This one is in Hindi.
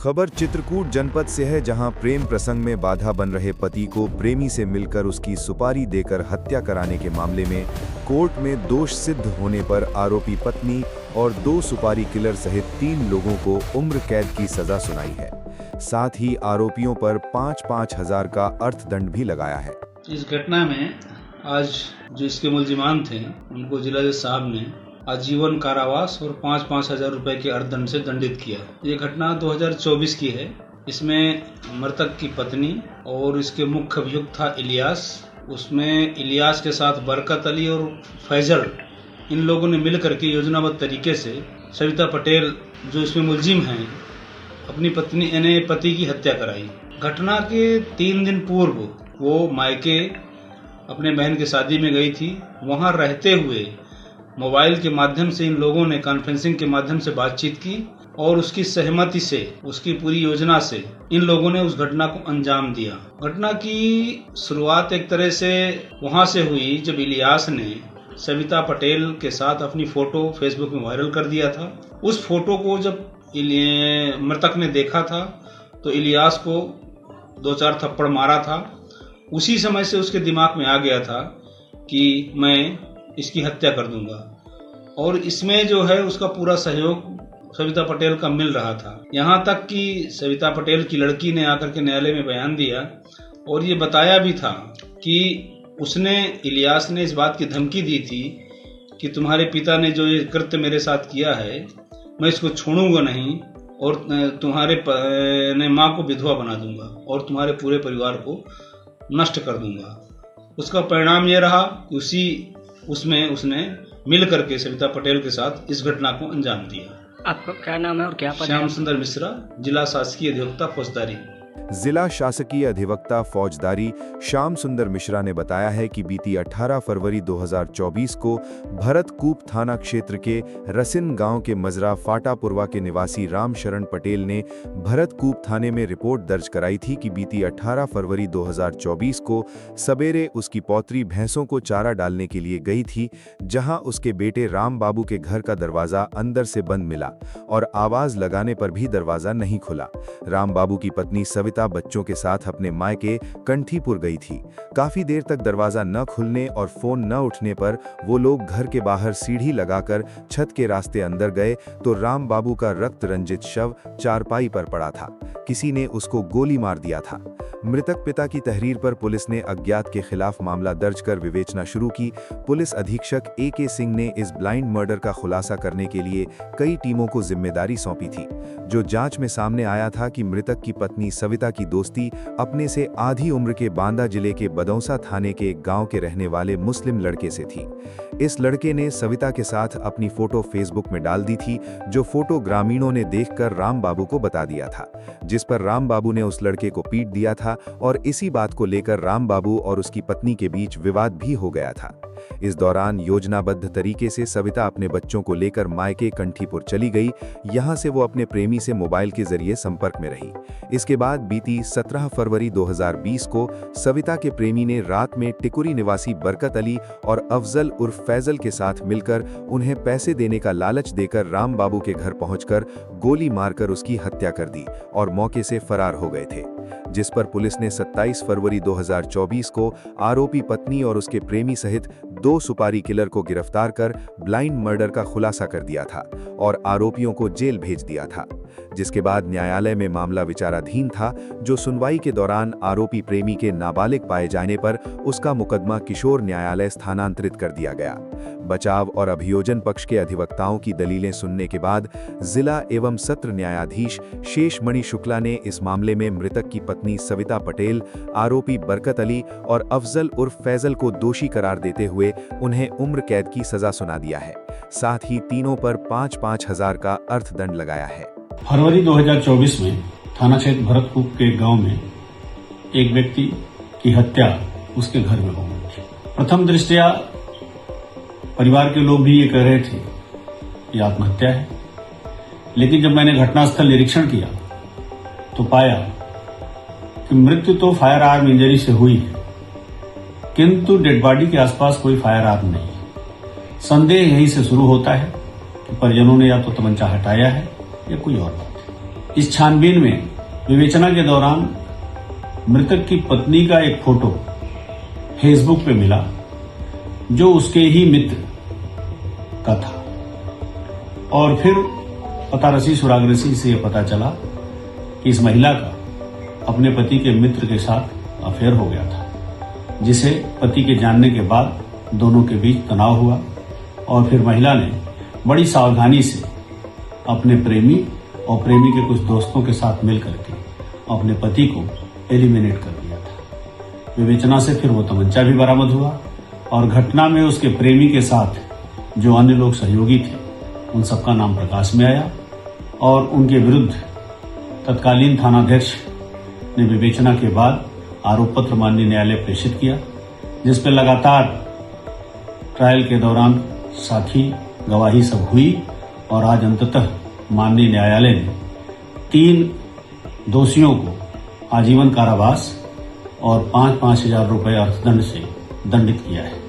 खबर चित्रकूट जनपद से है, जहां प्रेम प्रसंग में बाधा बन रहे पति को प्रेमी से मिलकर उसकी सुपारी देकर हत्या कराने के मामले में कोर्ट में दोष सिद्ध होने पर आरोपी पत्नी और 2 सुपारी किलर सहित 3 लोगों को उम्र कैद की सजा सुनाई है। साथ ही आरोपियों पर 5-5 हजार का अर्थदंड भी लगाया है। इस घटना में आज जो इसके मुलजिमान थे उनको जिला जज साहब ने आजीवन कारावास और 5-5 हजार रुपए के अर्थदंड से दंडित किया। ये घटना 2024 की है। इसमें मृतक की पत्नी और इसके मुख्य अभियुक्त था इलियास। उसमें इलियास के साथ बरकत अली और फैजल, इन लोगों ने मिलकर के योजनाबद्ध तरीके से सविता पटेल जो इसमें मुलजिम हैं, अपनी पत्नी यानी पति की हत्या कराई। घटना के 3 दिन पूर्व वो मायके अपने बहन की शादी में गई थी। वहां रहते हुए मोबाइल के माध्यम से इन लोगों ने कॉन्फ्रेंसिंग के माध्यम से बातचीत की और उसकी सहमति से, उसकी पूरी योजना से इन लोगों ने उस घटना को अंजाम दिया। घटना की शुरुआत एक तरह से वहां से हुई जब इलियास ने सविता पटेल के साथ अपनी फोटो फेसबुक में वायरल कर दिया था। उस फोटो को जब मृतक ने देखा था तो इलियास को 2-4 थप्पड़ मारा था। उसी समय से उसके दिमाग में आ गया था कि मैं इसकी हत्या कर दूंगा, और इसमें जो है उसका पूरा सहयोग सविता पटेल का मिल रहा था। यहाँ तक कि सविता पटेल की लड़की ने आकर के न्यायालय में बयान दिया और ये बताया भी था कि इलियास ने इस बात की धमकी दी थी कि तुम्हारे पिता ने जो ये कृत्य मेरे साथ किया है मैं इसको छोड़ूंगा नहीं और तुम्हारे माँ को विधवा बना दूंगा और तुम्हारे पूरे परिवार को नष्ट कर दूंगा। उसका परिणाम ये रहा कि उसमें उसने मिल करके सविता पटेल के साथ इस घटना को अंजाम दिया। आपका क्या नाम है और क्या पद है? श्याम सुंदर मिश्रा, जिला शासकीय अधिवक्ता फौजदारी। जिला शासकीय अधिवक्ता फौजदारी श्याम सुंदर मिश्रा ने बताया है कि बीती 18 फरवरी 2024 को भरतकूप थाना क्षेत्र के रसिन गांव के मजरा फाटापुरवा के निवासी राम शरण पटेल ने भरतकूप थाने में रिपोर्ट दर्ज कराई थी कि बीती 18 फरवरी 2024 को सवेरे उसकी पौत्री भैंसों को चारा डालने के लिए गई थी, जहां उसके बेटे राम बाबू के घर का दरवाजा अंदर से बंद मिला और आवाज लगाने पर भी दरवाजा नहीं खुला। राम बाबू की पत्नी सविता बच्चों के साथ अपने मायके कंठीपुर गई थी। काफी देर तक दरवाजा न खुलने और फोन न उठने पर वो लोग घर के बाहर सीढ़ी लगाकर छत के रास्ते अंदर गए तो राम बाबू का रक्त रंजित शव चारपाई पर पड़ा था। किसी ने उसको गोली मार दिया था। मृतक पिता की तहरीर पर पुलिस ने अज्ञात के खिलाफ मामला दर्ज कर विवेचना शुरू की। पुलिस अधीक्षक AK सिंह ने इस ब्लाइंड मर्डर का खुलासा करने के लिए कई टीमों को जिम्मेदारी सौंपी थी। जो जांच में सामने आया था कि मृतक की पत्नी सविता की दोस्ती अपने से आधी उम्र के बांदा जिले के बदौसा थाने के एक गांव के रहने वाले मुस्लिम लड़के से थी। इस लड़के ने सविता के साथ अपनी फोटो फेसबुक में डाल दी थी, जो फोटो ग्रामीणों ने देखकर राम बाबू को बता दिया था, जिस पर राम बाबू ने उस लड़के को पीट दिया था और इसी बात को लेकर राम बाबू और उसकी पत्नी के बीच विवाद भी हो गया था। इस दौरान योजनाबद्ध तरीके से सविता अपने बच्चों को लेकर मायके कंठीपुर चली गई। यहां से वो अपने प्रेमी से मोबाइल के जरिए संपर्क में रही। इसके बाद बीती 17 फरवरी 2020 को सविता के प्रेमी ने रात में टिकुरी निवासी बरकत अली और अफजल उर्फ फैजल के साथ मिलकर उन्हें पैसे देने का लालच देकर राम बाबू के घर पहुंचकर गोली मारकर उसकी हत्या कर दी और मौके से फरार हो गए थे, जिस पर पुलिस ने 27 फरवरी 2024 को आरोपी पत्नी और उसके प्रेमी सहित 2 सुपारी किलर को गिरफ्तार कर ब्लाइंड मर्डर का खुलासा कर दिया था और आरोपियों को जेल भेज दिया था। जिसके बाद न्यायालय में मामला विचाराधीन था, जो सुनवाई के दौरान आरोपी प्रेमी के नाबालिग पाए जाने पर उसका मुकदमा किशोर न्यायालय स्थानांतरित कर दिया गया। बचाव और अभियोजन पक्ष के अधिवक्ताओं की दलीलें सुनने के बाद जिला एवं सत्र न्यायाधीश शेषमणि शुक्ला ने इस मामले में मृतक की पत्नी सविता पटेल, आरोपी बरकत अली और अफजल उर्फ फैजल को दोषी करार देते हुए उन्हें उम्र कैद की सजा सुना दिया है। साथ ही तीनों पर 5-5 हजार का अर्थदंड लगाया है। फरवरी 2024 में थाना क्षेत्र भरतकूप के गांव में एक व्यक्ति की हत्या उसके घर में हो गई। प्रथम दृष्टया परिवार के लोग भी ये कह रहे थे कि आत्महत्या है, लेकिन जब मैंने घटनास्थल निरीक्षण किया तो पाया कि मृत्यु तो फायर आर्म इंजरी से हुई है, किंतु डेड बॉडी के आसपास कोई फायर आर्म नहीं। संदेह यहीं से शुरू होता है कि परिजनों ने या तो तमंचा हटाया है या कोई और बात है। इस छानबीन में विवेचना के दौरान मृतक की पत्नी का एक फोटो फेसबुक पे मिला जो उसके ही मित्र का था और फिर पतारसी सुरागरसी से यह पता चला कि इस महिला का अपने पति के मित्र के साथ अफेयर हो गया था, जिसे पति के जानने के बाद दोनों के बीच तनाव हुआ और फिर महिला ने बड़ी सावधानी से अपने प्रेमी और प्रेमी के कुछ दोस्तों के साथ मिलकर के अपने पति को एलिमिनेट कर दिया था। विवेचना से फिर वो तमंचा भी बरामद हुआ और घटना में उसके प्रेमी के साथ जो अन्य लोग सहयोगी थे उन सबका नाम प्रकाश में आया और उनके विरुद्ध तत्कालीन थानाध्यक्ष ने विवेचना के बाद आरोप पत्र माननीय न्यायालय प्रेषित किया, जिस पर लगातार ट्रायल के दौरान साथी गवाही सब हुई और आज अंततः माननीय न्यायालय ने 3 दोषियों को आजीवन कारावास और 5,000 रुपए अर्थदंड से दंडित किया है।